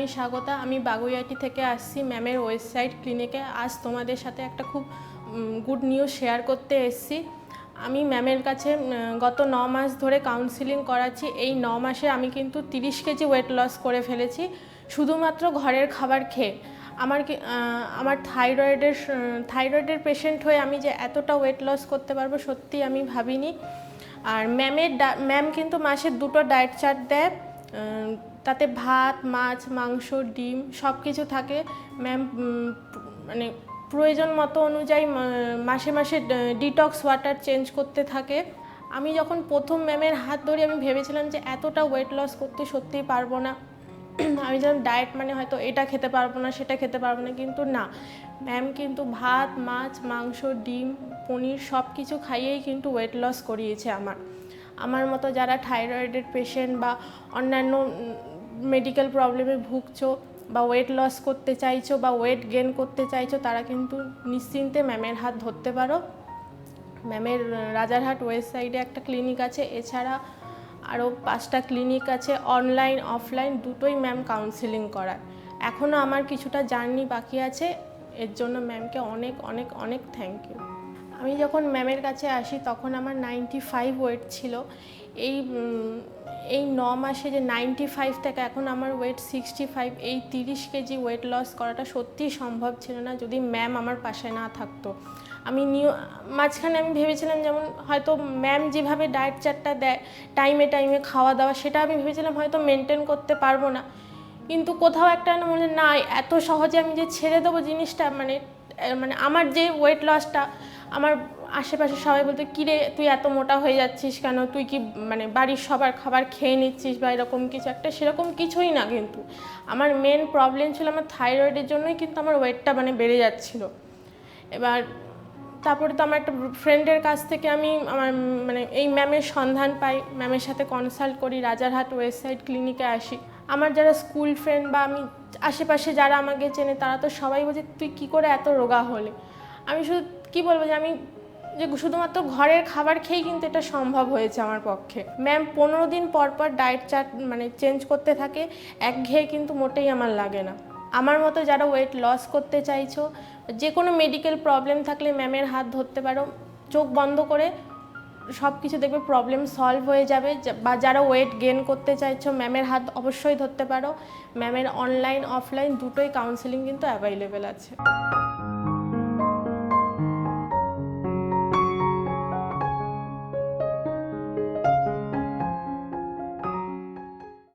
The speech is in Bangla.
আমি স্বাগতা। আমি বাগুইআটি থেকে আসছি ম্যামের ওয়েস্টসাইড ক্লিনিকে। আজ তোমাদের সাথে একটা খুব গুড নিউজ শেয়ার করতে এসেছি। আমি ম্যামের কাছে গত 9 মাস ধরে কাউন্সিলিং করাচ্ছি। এই 9 মাসে আমি কিন্তু 30 কেজি ওয়েট লস করে ফেলেছি, শুধুমাত্র ঘরের খাবার খেয়ে। আমার থাইরয়েডের পেশেন্ট হয়ে আমি যে এতটা ওয়েট লস করতে পারবো সত্যি আমি ভাবিনি। আর ম্যাম কিন্তু মাসে 2টো ডায়েট চার্ট দেয়, তাতে ভাত, মাছ, মাংস, ডিম সব কিছু থাকে। ম্যাম মানে প্রয়োজন মতো অনুযায়ী মাসে মাসে ডিটক্স ওয়াটার চেঞ্জ করতে থাকে। আমি যখন প্রথম ম্যামের হাত ধরে আমি ভেবেছিলাম যে এতটা ওয়েট লস করতে সত্যিই পারবো না। আমি যেমন ডায়েট মানে হয়তো এটা খেতে পারবো না, সেটা খেতে পারবো না, কিন্তু না, ম্যাম কিন্তু ভাত, মাছ, মাংস, ডিম, পনির সব কিছু খাইয়েই কিন্তু ওয়েট লস করিয়েছে আমার মতো যারা থাইরয়েডের পেশেন্ট বা অন্যান্য মেডিকেল প্রবলেমে ভুগছো বা ওয়েট লস করতে চাইছো বা ওয়েট গেন করতে চাইছো, তারা কিন্তু নিশ্চিন্তে ম্যামের হাত ধরতে পারো। ম্যামের রাজারহাট ওয়েস্ট সাইডে একটা ক্লিনিক আছে, এছাড়া আরও 5টা ক্লিনিক আছে, অনলাইন অফলাইন দুটোই ম্যাম কাউন্সিলিং করায়। এখনও আমার কিছুটা জার্নি বাকি আছে, এর জন্য ম্যামকে অনেক অনেক অনেক থ্যাংক ইউ। আমি যখন ম্যামের কাছে আসি তখন আমার 95 ওয়েট ছিল। এই 9 মাসে যে 95 থেকে এখন আমার ওয়েট 65, এই 30 কেজি ওয়েট লস করাটা সত্যিই সম্ভব ছিল না যদি ম্যাম আমার পাশে না থাকতো। মাঝখানে আমি ভেবেছিলাম যেমন হয়তো ম্যাম যেভাবে ডায়েট চার্টটা দেয় টাইমে টাইমে খাওয়া দাওয়া, সেটা আমি ভেবেছিলাম হয়তো মেনটেন করতে পারবো না, কিন্তু কোথাও একটা মনে না এত সহজে আমি যে ছেড়ে দেবো জিনিসটা, মানে আমার যে ওয়েট লসটা, আমার আশেপাশে সবাই বলতে কিরে তুই এত মোটা হয়ে যাচ্ছিস কেন, তুই কি মানে বাড়ির সবার খাবার খেয়ে নিচ্ছিস বা এরকম কিছু একটা, সেরকম কিছুই না। কিন্তু আমার মেন প্রবলেম ছিল আমার থাইরয়েডের জন্যই কিন্তু আমার ওয়েটটা বেড়ে যাচ্ছিলো। এবার তারপরে তো আমার একটা ফ্রেন্ডের কাছ থেকে আমি আমার এই ম্যামের সন্ধান পাই, ম্যামের সাথে কনসাল্ট করি, রাজারহাট ওয়েস্ট সাইড ক্লিনিকে আসি। আমার যারা স্কুল ফ্রেন্ড বা আমি আশেপাশে যারা আমাকে চেনে তারা তো সবাই বলছে তুই কী করে এত রোগা হলে। আমি শুধু কী বলবো যে শুধুমাত্র ঘরের খাবার খেয়েই কিন্তু এটা সম্ভব হয়েছে আমার পক্ষে। ম্যাম 15 দিন পর পর ডায়েট চার্ট চেঞ্জ করতে থাকে, একঘেয়ে কিন্তু মোটেই আমার লাগে না। আমার মতো যারা ওয়েট লস করতে চাইছো, যে কোনো মেডিকেল প্রবলেম থাকলে ম্যামের হাত ধরতে পারো, চোখ বন্ধ করে সব কিছু দেখবে প্রবলেম সলভ হয়ে যাবে। বা যারা ওয়েট গেন করতে চাইছো ম্যামের হাত অবশ্যই ধরতে পারো। ম্যামের অনলাইন অফলাইন দুটোই কাউন্সেলিং কিন্তু অ্যাভেলেবেল আছে।